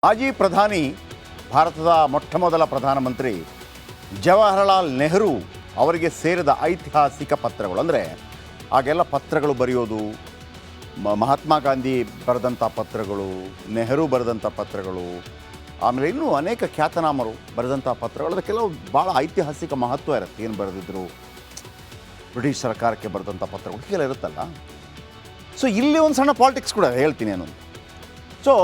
ಮಾಜಿ ಪ್ರಧಾನಿ ಭಾರತದ ಮೊಟ್ಟಮೊದಲ ಪ್ರಧಾನಮಂತ್ರಿ ಜವಾಹರಲಾಲ್ ನೆಹರು ಅವರಿಗೆ ಸೇರಿದ ಐತಿಹಾಸಿಕ ಪತ್ರಗಳು. ಅಂದರೆ ಆಗೆಲ್ಲ ಪತ್ರಗಳು ಬರೆಯೋದು, ಮಹಾತ್ಮ ಗಾಂಧಿ ಬರೆದಂಥ ಪತ್ರಗಳು, ನೆಹರು ಬರೆದಂಥ ಪತ್ರಗಳು, ಆಮೇಲೆ ಇನ್ನೂ ಅನೇಕ ಖ್ಯಾತನಾಮರು ಬರೆದಂಥ ಪತ್ರಗಳು. ಅದು ಕೆಲವು ಭಾಳ ಐತಿಹಾಸಿಕ ಮಹತ್ವ ಇರುತ್ತೆ. ಏನು ಬರೆದಿದ್ರು, ಬ್ರಿಟಿಷ್ ಸರ್ಕಾರಕ್ಕೆ ಬರೆದಂಥ ಪತ್ರಗಳು ಹೀಗೆಲ್ಲ ಇರುತ್ತಲ್ಲ. ಸೊ ಇಲ್ಲಿ ಒಂದು ಸಣ್ಣ ಪಾಲಿಟಿಕ್ಸ್ ಕೂಡ ಹೇಳ್ತೀನಿ ನಾನು. ಸೊ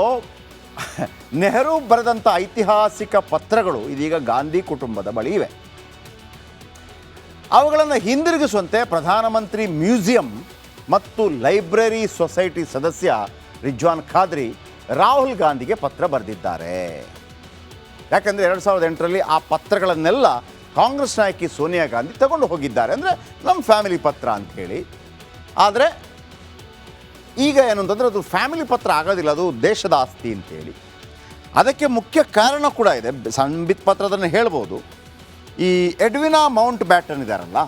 ನೆಹರು ಬರೆದಂಥ ಐತಿಹಾಸಿಕ ಪತ್ರಗಳು ಇದೀಗ ಗಾಂಧಿ ಕುಟುಂಬದ ಬಳಿ ಇವೆ. ಅವುಗಳನ್ನು ಹಿಂದಿರುಗಿಸುವಂತೆ ಪ್ರಧಾನಮಂತ್ರಿ ಮ್ಯೂಸಿಯಂ ಮತ್ತು ಲೈಬ್ರರಿ ಸೊಸೈಟಿ ಸದಸ್ಯ ರಿಜ್ವಾನ್ ಖಾದ್ರಿ ರಾಹುಲ್ ಗಾಂಧಿಗೆ ಪತ್ರ ಬರೆದಿದ್ದಾರೆ. ಯಾಕಂದರೆ 2008ರಲ್ಲಿ ಆ ಪತ್ರಗಳನ್ನೆಲ್ಲ ಕಾಂಗ್ರೆಸ್ ನಾಯಕಿ ಸೋನಿಯಾ ಗಾಂಧಿ ತಗೊಂಡು ಹೋಗಿದ್ದಾರೆ. ಅಂದರೆ ನಮ್ಮ ಫ್ಯಾಮಿಲಿ ಪತ್ರ ಅಂಥೇಳಿ. ಆದರೆ ಈಗ ಏನು ಅಂತಂದರೆ ಅದು ಫ್ಯಾಮಿಲಿ ಪತ್ರ ಆಗೋದಿಲ್ಲ, ಅದು ದೇಶದ ಆಸ್ತಿ ಅಂತೇಳಿ. ಅದಕ್ಕೆ ಮುಖ್ಯ ಕಾರಣ ಕೂಡ ಇದೆ. ಸಂಬಿತ್ ಪತ್ರದನ್ನು ಹೇಳ್ಬೋದು. ಈ ಎಡ್ವಿನಾ ಮೌಂಟ್ ಬ್ಯಾಟನ್ ಇದ್ದಾರಲ್ಲ,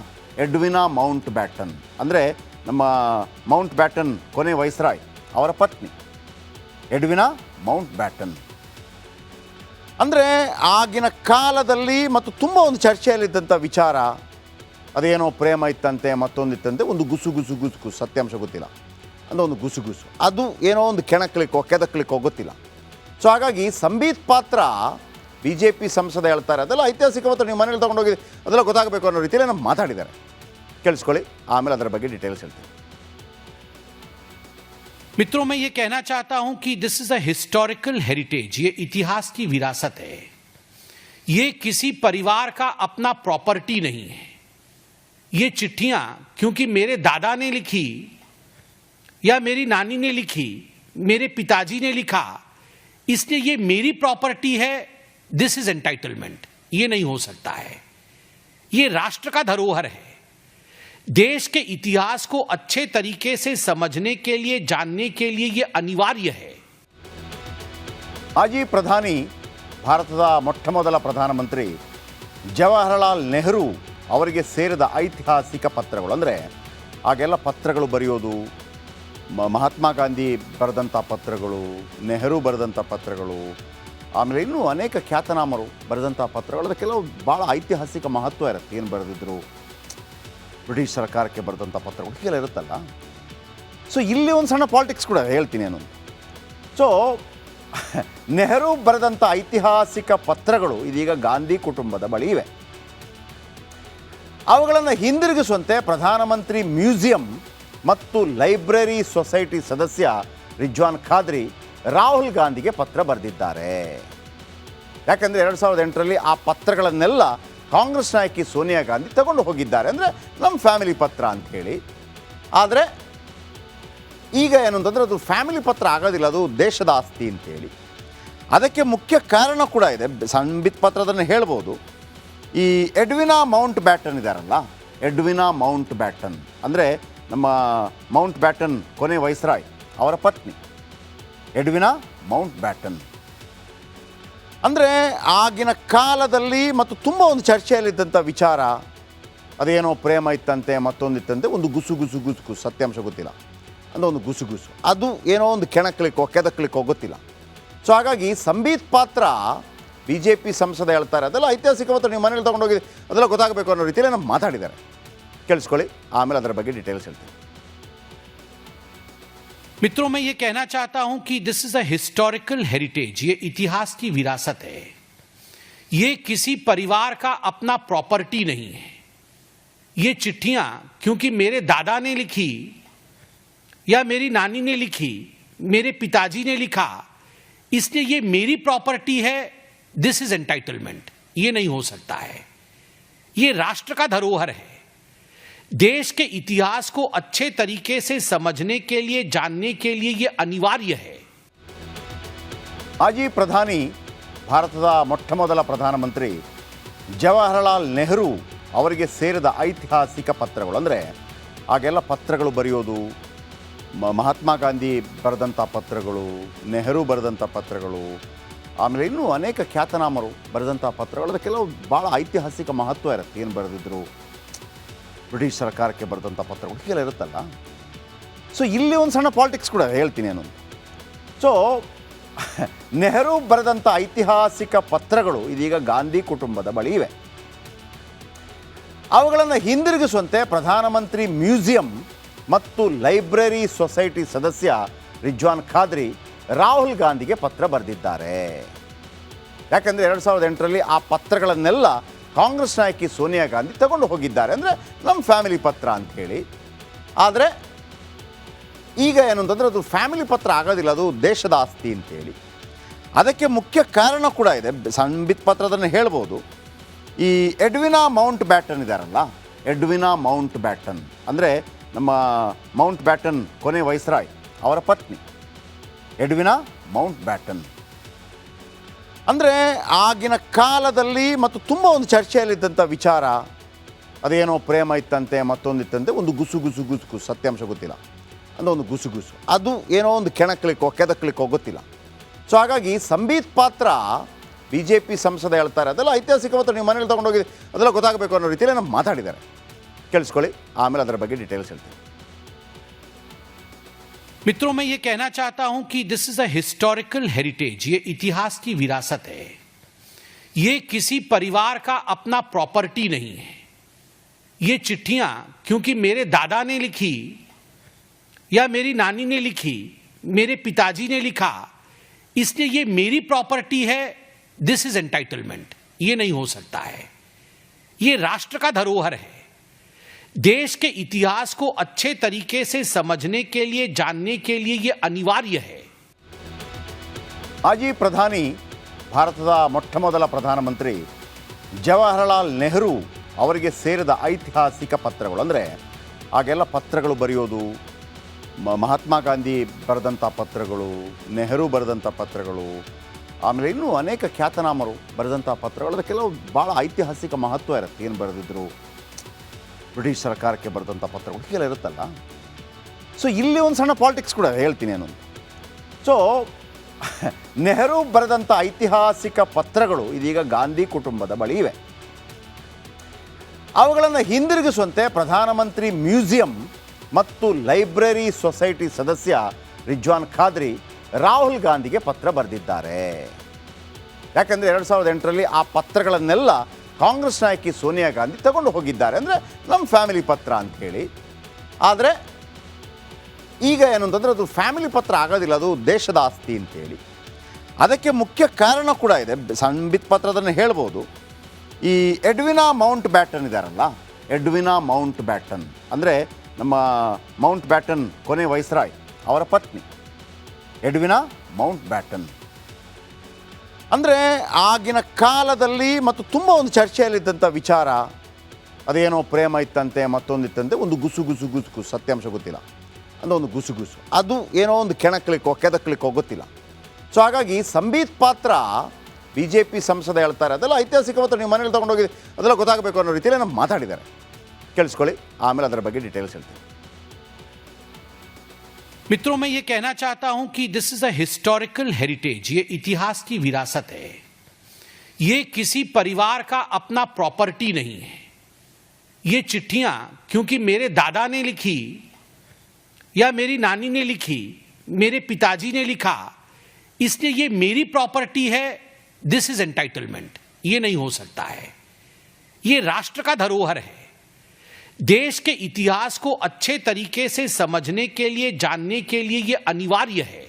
ಎಡ್ವಿನಾ ಮೌಂಟ್ ಬ್ಯಾಟನ್ ಅಂದರೆ ನಮ್ಮ ಮೌಂಟ್ ಬ್ಯಾಟನ್ ಕೊನೆ ವೈಸ್ರಾಯ್ ಅವರ ಪತ್ನಿ ಎಡ್ವಿನಾ ಮೌಂಟ್ ಬ್ಯಾಟನ್. ಅಂದರೆ ಆಗಿನ ಕಾಲದಲ್ಲಿ ಮತ್ತು ತುಂಬ ಒಂದು ಚರ್ಚೆಯಲ್ಲಿದ್ದಂಥ ವಿಚಾರ, ಅದೇನೋ ಪ್ರೇಮ ಇತ್ತಂತೆ, ಮತ್ತೊಂದಿತ್ತಂತೆ, ಒಂದು ಗುಸು ಸತ್ಯಾಂಶ ಗೊತ್ತಿಲ್ಲ, ಅಂದರೆ ಒಂದು ಗುಸು ಅದು ಏನೋ ಒಂದು ಕೆದಕ್ಲಿಕ್ಕೋ ಗೊತ್ತಿಲ್ಲ. ಸೊ ಹಾಗಾಗಿ ಸಂಬಿತ್ ಪಾತ್ರ BJP ಸಂಸದ ಹೇಳ್ತಾರೆ, ಅದೆಲ್ಲ ಐತಿಹಾಸಿಕ ಮತ್ತು ನೀವು ಮನೇಲಿ ತೊಗೊಂಡೋಗಿ ಅದೆಲ್ಲ ಗೊತ್ತಾಗಬೇಕು ಅನ್ನೋ ರೀತಿಯಲ್ಲಿ ನಾವು ಮಾತಾಡಿದ್ದಾರೆ. ಕೇಳಿಸ್ಕೊಳ್ಳಿ, ಆಮೇಲೆ ಅದರ ಬಗ್ಗೆ ಡೀಟೇಲ್ಸ್ ಹೇಳ್ತೀನಿ. मित्रों, मैं ये कहना चाहता हूं कि this is a historical heritage. ये इतिहास की विरासत है. ये किसी परिवार का अपना प्रॉपर्टी नहीं है. ये चिट्ठियां क्योंकि मेरे दादा ने लिखी या मेरी नानी ने लिखी, मेरे पिताजी ने लिखा, इसलिए ये मेरी प्रॉपर्टी है, दिस इज एंटाइटलमेंट. ये नहीं हो सकता है. ये राष्ट्र का धरोहर है. देश के इतिहास को अच्छे तरीके से समझने के लिए, जानने के लिए ये अनिवार्य है. ಮಾಜಿ ಪ್ರಧಾನಿ ಭಾರತದ ಮೊಟ್ಟಮೊದಲ ಪ್ರಧಾನಮಂತ್ರಿ ಜವಾಹರಲಾಲ್ ನೆಹರು ಅವರಿಗೆ ಸೇರಿದ ಐತಿಹಾಸಿಕ ಪತ್ರಗಳು. ಅಂದರೆ ಆಗೆಲ್ಲ ಪತ್ರಗಳು ಬರೆಯೋದು, ಮಹಾತ್ಮ ಗಾಂಧಿ ಬರೆದಂಥ ಪತ್ರಗಳು, ನೆಹರು ಬರೆದಂಥ ಪತ್ರಗಳು, ಆಮೇಲೆ ಇನ್ನೂ ಅನೇಕ ಖ್ಯಾತನಾಮರು ಬರೆದಂಥ ಪತ್ರಗಳು. ಅದು ಕೆಲವು ಭಾಳ ಐತಿಹಾಸಿಕ ಮಹತ್ವ ಇರುತ್ತೆ. ಏನು ಬರೆದಿದ್ರು, ಬ್ರಿಟಿಷ್ ಸರ್ಕಾರಕ್ಕೆ ಬರೆದಂಥ ಪತ್ರಗಳು ಹೀಗೆಲ್ಲ ಇರುತ್ತಲ್ಲ. ಸೊ ಇಲ್ಲಿ ಒಂದು ಸಣ್ಣ ಪಾಲಿಟಿಕ್ಸ್ ಕೂಡ ಹೇಳ್ತೀನಿ ನಾನು. ಸೊ ನೆಹರು ಬರೆದಂಥ ಐತಿಹಾಸಿಕ ಪತ್ರಗಳು ಇದೀಗ ಗಾಂಧಿ ಕುಟುಂಬದ ಬಳಿ ಇವೆ. ಅವುಗಳನ್ನು ಹಿಂದಿರುಗಿಸುವಂತೆ ಪ್ರಧಾನಮಂತ್ರಿ ಮ್ಯೂಸಿಯಂ ಮತ್ತು ಲೈಬ್ರರಿ ಸೊಸೈಟಿ ಸದಸ್ಯ ರಿಜ್ವಾನ್ ಖಾದ್ರಿ ರಾಹುಲ್ ಗಾಂಧಿಗೆ ಪತ್ರ ಬರೆದಿದ್ದಾರೆ. ಯಾಕಂದರೆ 2008ರಲ್ಲಿ ಆ ಪತ್ರಗಳನ್ನೆಲ್ಲ ಕಾಂಗ್ರೆಸ್ ನಾಯಕಿ ಸೋನಿಯಾ ಗಾಂಧಿ ತಗೊಂಡು ಹೋಗಿದ್ದಾರೆ. ಅಂದರೆ ನಮ್ಮ ಫ್ಯಾಮಿಲಿ ಪತ್ರ ಅಂಥೇಳಿ. ಆದರೆ ಈಗ ಏನು ಅಂತಂದರೆ ಅದು ಫ್ಯಾಮಿಲಿ ಪತ್ರ ಆಗೋದಿಲ್ಲ, ಅದು ದೇಶದ ಆಸ್ತಿ ಅಂತೇಳಿ. ಅದಕ್ಕೆ ಮುಖ್ಯ ಕಾರಣ ಕೂಡ ಇದೆ. ಸಂಬಿತ್ ಪತ್ರದನ್ನು ಹೇಳ್ಬೋದು. ಈ ಎಡ್ವಿನಾ ಮೌಂಟ್ ಬ್ಯಾಟನ್ ಇದ್ದಾರಲ್ಲ, ಎಡ್ವಿನಾ ಮೌಂಟ್ ಬ್ಯಾಟನ್ ಅಂದರೆ ನಮ್ಮ ಮೌಂಟ್ ಬ್ಯಾಟನ್ ಕೊನೆ ವೈಸ್ರಾಯ್ ಅವರ ಪತ್ನಿ ಎಡ್ವಿನಾ ಮೌಂಟ್ ಬ್ಯಾಟನ್. ಅಂದರೆ ಆಗಿನ ಕಾಲದಲ್ಲಿ ಮತ್ತು ತುಂಬ ಒಂದು ಚರ್ಚೆಯಲ್ಲಿದ್ದಂಥ ವಿಚಾರ, ಅದೇನೋ ಪ್ರೇಮ ಇತ್ತಂತೆ, ಮತ್ತೊಂದಿತ್ತಂತೆ, ಒಂದು ಗುಸು ಸತ್ಯಾಂಶ ಗೊತ್ತಿಲ್ಲ, ಅಂದರೆ ಒಂದು ಗುಸು ಅದು ಏನೋ ಒಂದು ಕೆದಕ್ಲಿಕ್ಕೋ ಗೊತ್ತಿಲ್ಲ. ಸೊ ಹಾಗಾಗಿ ಸಂಬಿತ್ ಪಾತ್ರ BJP ಸಂಸದ ಹೇಳ್ತಾರೆ, ಅದೆಲ್ಲ ಐತಿಹಾಸಿಕ ಮತ್ತು ನೀವು ಮನೇಲಿ ತೊಗೊಂಡೋಗಿ ಅದೆಲ್ಲ ಗೊತ್ತಾಗಬೇಕು ಅನ್ನೋ ರೀತಿಯಲ್ಲಿ ನಾವು ಮಾತಾಡಿದ್ದಾರೆ. ಕೇಳಿಸ್ಕೊಳ್ಳಿ, ಆಮೇಲೆ ಅದರ ಬಗ್ಗೆ ಡೀಟೇಲ್ಸ್ ಹೇಳ್ತೀನಿ. मित्रों, मैं ये कहना चाहता हूं कि this is a historical heritage. ये इतिहास की विरासत है. ये किसी परिवार का अपना प्रॉपर्टी नहीं है. ये चिट्ठियां क्योंकि मेरे दादा ने लिखी या मेरी नानी ने लिखी, मेरे पिताजी ने लिखा, इसलिए ये मेरी प्रॉपर्टी है, दिस इज एंटाइटलमेंट. ये नहीं हो सकता है. ये राष्ट्र का धरोहर है. देश के इतिहास को अच्छे तरीके से समझने के लिए, जानने के लिए ये अनिवार्य है. ಮಾಜಿ ಪ್ರಧಾನಿ ಭಾರತದ ಮೊಟ್ಟಮೊದಲ ಪ್ರಧಾನಮಂತ್ರಿ ಜವಾಹರಲಾಲ್ ನೆಹರು ಅವರಿಗೆ ಸೇರಿದ ಐತಿಹಾಸಿಕ ಪತ್ರಗಳು. ಅಂದರೆ ಆಗೆಲ್ಲ ಪತ್ರಗಳು ಬರೆಯೋದು, ಮಹಾತ್ಮ ಗಾಂಧಿ ಬರೆದಂಥ ಪತ್ರಗಳು, ನೆಹರು ಬರೆದಂಥ ಪತ್ರಗಳು, ಆಮೇಲೆ ಇನ್ನೂ ಅನೇಕ ಖ್ಯಾತನಾಮರು ಬರೆದಂಥ ಪತ್ರಗಳು. ಅದು ಕೆಲವು ಭಾಳ ಐತಿಹಾಸಿಕ ಮಹತ್ವ ಇರುತ್ತೆ. ಏನು ಬರೆದಿದ್ರು, ಬ್ರಿಟಿಷ್ ಸರ್ಕಾರಕ್ಕೆ ಬರೆದಂಥ ಪತ್ರಗಳು ಹೀಗೆಲ್ಲ ಇರುತ್ತಲ್ಲ. ಸೊ ಇಲ್ಲಿ ಒಂದು ಸಣ್ಣ ಪಾಲಿಟಿಕ್ಸ್ ಕೂಡ ಹೇಳ್ತೀನಿ ನಾನು. ಸೊ ನೆಹರು ಬರೆದಂಥ ಐತಿಹಾಸಿಕ ಪತ್ರಗಳು ಇದೀಗ ಗಾಂಧಿ ಕುಟುಂಬದ ಬಳಿ ಇವೆ. ಅವುಗಳನ್ನು ಹಿಂದಿರುಗಿಸುವಂತೆ ಪ್ರಧಾನಮಂತ್ರಿ ಮ್ಯೂಸಿಯಂ ಮತ್ತು ಲೈಬ್ರರಿ ಸೊಸೈಟಿ ಸದಸ್ಯ ರಿಜ್ವಾನ್ ಖಾದ್ರಿ ರಾಹುಲ್ ಗಾಂಧಿಗೆ ಪತ್ರ ಬರೆದಿದ್ದಾರೆ. ಯಾಕಂದರೆ 2008ರಲ್ಲಿ ಆ ಪತ್ರಗಳನ್ನೆಲ್ಲ ಕಾಂಗ್ರೆಸ್ ನಾಯಕಿ ಸೋನಿಯಾ ಗಾಂಧಿ ತಗೊಂಡು ಹೋಗಿದ್ದಾರೆ. ಅಂದರೆ ನಮ್ಮ ಫ್ಯಾಮಿಲಿ ಪತ್ರ ಅಂಥೇಳಿ. ಆದರೆ ಈಗ ಏನು ಅಂತಂದರೆ ಅದು ಫ್ಯಾಮಿಲಿ ಪತ್ರ ಆಗೋದಿಲ್ಲ, ಅದು ದೇಶದ ಆಸ್ತಿ ಅಂತೇಳಿ. ಅದಕ್ಕೆ ಮುಖ್ಯ ಕಾರಣ ಕೂಡ ಇದೆ. ಸಂಬಿತ್ ಪತ್ರದನ್ನು ಹೇಳ್ಬೋದು. ಈ ಎಡ್ವಿನಾ ಮೌಂಟ್ ಬ್ಯಾಟನ್ ಇದ್ದಾರಲ್ಲ, ಎಡ್ವಿನಾ ಮೌಂಟ್ ಬ್ಯಾಟನ್ ಅಂದರೆ ನಮ್ಮ ಮೌಂಟ್ ಬ್ಯಾಟನ್ ಕೊನೆ ವೈಸ್ರಾಯ್ ಅವರ ಪತ್ನಿ ಎಡ್ವಿನಾ ಮೌಂಟ್ ಬ್ಯಾಟನ್. ಅಂದರೆ ಆಗಿನ ಕಾಲದಲ್ಲಿ ಮತ್ತು ತುಂಬ ಒಂದು ಚರ್ಚೆಯಲ್ಲಿದ್ದಂಥ ವಿಚಾರ, ಅದೇನೋ ಪ್ರೇಮ ಇತ್ತಂತೆ, ಮತ್ತೊಂದಿತ್ತಂತೆ, ಒಂದು ಗುಸು ಸತ್ಯಾಂಶ ಗೊತ್ತಿಲ್ಲ, ಅಂದರೆ ಒಂದು ಗುಸು ಅದು ಏನೋ ಒಂದು ಕೆದಕ್ಲಿಕ್ಕೋ ಗೊತ್ತಿಲ್ಲ. ಸೊ ಹಾಗಾಗಿ ಸಂಬಿತ್ ಪಾತ್ರ BJP ಸಂಸದ ಹೇಳ್ತಾರೆ ಅದೆಲ್ಲ ಐತಿಹಾಸಿಕ ಮತ್ತು ನೀವು ಮನೇಲಿ ತೊಗೊಂಡೋಗಿ ಅದೆಲ್ಲ ಗೊತ್ತಾಗಬೇಕು ಅನ್ನೋ ರೀತಿಯಲ್ಲಿ ನಮ್ಮ ಮಾತಾಡಿದ್ದಾರೆ. ಕೇಳಿಸ್ಕೊಳ್ಳಿ, ಆಮೇಲೆ ಅದರ ಬಗ್ಗೆ ಡೀಟೇಲ್ಸ್ ಹೇಳ್ತೀನಿ. मित्रों, मैं ये कहना चाहता हूं कि this is a historical heritage, ये इतिहास की विरासत है. ये किसी परिवार का अपना प्रॉपर्टी नहीं है. ये चिट्ठियां क्योंकि मेरे दादा ने लिखी या मेरी नानी ने लिखी, मेरे पिताजी ने लिखा, इसलिए ये मेरी प्रॉपर्टी है, दिस इज एंटाइटलमेंट. ये नहीं हो सकता है. ये राष्ट्र का धरोहर है. देश के इतिहास को अच्छे तरीके से समझने के लिए, जानने के लिए ये अनिवार्य है. ಮಾಜಿ ಪ್ರಧಾನಿ, ಭಾರತದ ಮೊಟ್ಟಮೊದಲ ಪ್ರಧಾನಮಂತ್ರಿ ಜವಾಹರಲಾಲ್ ನೆಹರು ಅವರಿಗೆ ಸೇರಿದ ಐತಿಹಾಸಿಕ ಪತ್ರಗಳು. ಅಂದರೆ ಆಗೆಲ್ಲ ಪತ್ರಗಳು ಬರೆಯೋದು, ಮಹಾತ್ಮ ಗಾಂಧಿ ಬರೆದಂಥ ಪತ್ರಗಳು, ನೆಹರು ಬರೆದಂಥ ಪತ್ರಗಳು, ಆಮೇಲೆ ಇನ್ನೂ ಅನೇಕ ಖ್ಯಾತನಾಮರು ಬರೆದಂಥ ಪತ್ರಗಳು, ಅದಕ್ಕೆ ಕೆಲವು ಭಾಳ ಐತಿಹಾಸಿಕ ಮಹತ್ವ ಇರುತ್ತೆ. ಏನು ಬರೆದಿದ್ರು, ಬ್ರಿಟಿಷ್ ಸರ್ಕಾರಕ್ಕೆ ಬರೆದಂಥ ಪತ್ರಗಳು ಹೀಗೆಲ್ಲ ಇರುತ್ತಲ್ಲ. ಸೊ ಇಲ್ಲಿ ಒಂದು ಸಣ್ಣ ಪಾಲಿಟಿಕ್ಸ್ ಕೂಡ ಹೇಳ್ತೀನಿ ಏನು. ಸೊ ನೆಹರು ಬರೆದಂಥ ಐತಿಹಾಸಿಕ ಪತ್ರಗಳು ಇದೀಗ ಗಾಂಧಿ ಕುಟುಂಬದ ಬಳಿ ಇವೆ. ಅವುಗಳನ್ನು ಹಿಂದಿರುಗಿಸುವಂತೆ ಪ್ರಧಾನಮಂತ್ರಿ ಮ್ಯೂಸಿಯಂ ಮತ್ತು ಲೈಬ್ರರಿ ಸೊಸೈಟಿ ಸದಸ್ಯ ರಿಜ್ವಾನ್ ಖಾದ್ರಿ ರಾಹುಲ್ ಗಾಂಧಿಗೆ ಪತ್ರ ಬರೆದಿದ್ದಾರೆ. ಯಾಕಂದರೆ 2008ರಲ್ಲಿ ಆ ಪತ್ರಗಳನ್ನೆಲ್ಲ ಕಾಂಗ್ರೆಸ್ ನಾಯಕಿ ಸೋನಿಯಾ ಗಾಂಧಿ ತಗೊಂಡು ಹೋಗಿದ್ದಾರೆ. ಅಂದರೆ ನಮ್ಮ ಫ್ಯಾಮಿಲಿ ಪತ್ರ ಅಂಥೇಳಿ. ಆದರೆ ಈಗ ಏನು ಅಂತಂದರೆ ಅದು ಫ್ಯಾಮಿಲಿ ಪತ್ರ ಆಗೋದಿಲ್ಲ, ಅದು ದೇಶದ ಆಸ್ತಿ ಅಂತೇಳಿ. ಅದಕ್ಕೆ ಮುಖ್ಯ ಕಾರಣ ಕೂಡ ಇದೆ. ಸಂಬಿತ್ ಪತ್ರದನ್ನು ಹೇಳ್ಬೋದು. ಈ ಎಡ್ವಿನಾ ಮೌಂಟ್ ಬ್ಯಾಟನ್ ಇದ್ದಾರಲ್ಲ, ಎಡ್ವಿನಾ ಮೌಂಟ್ ಬ್ಯಾಟನ್ ಅಂದರೆ ನಮ್ಮ ಮೌಂಟ್ ಬ್ಯಾಟನ್ ಕೊನೆ ವೈಸ್ರಾಯ್ ಅವರ ಪತ್ನಿ ಎಡ್ವಿನಾ ಮೌಂಟ್ ಬ್ಯಾಟನ್. ಅಂದರೆ ಆಗಿನ ಕಾಲದಲ್ಲಿ ಮತ್ತು ತುಂಬ ಒಂದು ಚರ್ಚೆಯಲ್ಲಿದ್ದಂಥ ವಿಚಾರ, ಅದೇನೋ ಪ್ರೇಮ ಇತ್ತಂತೆ, ಮತ್ತೊಂದಿತ್ತಂತೆ, ಒಂದು ಗುಸು ಸತ್ಯಾಂಶ ಗೊತ್ತಿಲ್ಲ, ಅಂದರೆ ಒಂದು ಗುಸು ಅದು ಏನೋ ಒಂದು ಕೆದಕ್ಲಿಕ್ಕೋ ಗೊತ್ತಿಲ್ಲ. ಸೊ ಹಾಗಾಗಿ ಸಂಬಿತ್ ಪಾತ್ರ BJP ಸಂಸದ ಹೇಳ್ತಾರೆ ಅದೆಲ್ಲ ಐತಿಹಾಸಿಕ ಮತ್ತು ನೀವು ಮನೇಲಿ ತೊಗೊಂಡೋಗಿ ಅದೆಲ್ಲ ಗೊತ್ತಾಗಬೇಕು ಅನ್ನೋ ರೀತಿಯಲ್ಲಿ ನಮ್ಮ ಮಾತಾಡಿದ್ದಾರೆ. ಕೇಳಿಸ್ಕೊಳ್ಳಿ, ಆಮೇಲೆ ಅದರ ಬಗ್ಗೆ ಡೀಟೇಲ್ಸ್ ಹೇಳ್ತೀನಿ. मित्रों, मैं ये कहना चाहता हूं कि this is a historical heritage, ये इतिहास की विरासत है. ये किसी परिवार का अपना प्रॉपर्टी नहीं है. ये चिट्ठियां क्योंकि मेरे दादा ने लिखी या मेरी नानी ने लिखी, मेरे पिताजी ने लिखा, इसलिए ये मेरी प्रॉपर्टी है, दिस इज एंटाइटलमेंट. ये नहीं हो सकता है. ये राष्ट्र का धरोहर है. देश के इतिहास को अच्छे तरीके से समझने के लिए, जानने के लिए ये अनिवार्य है.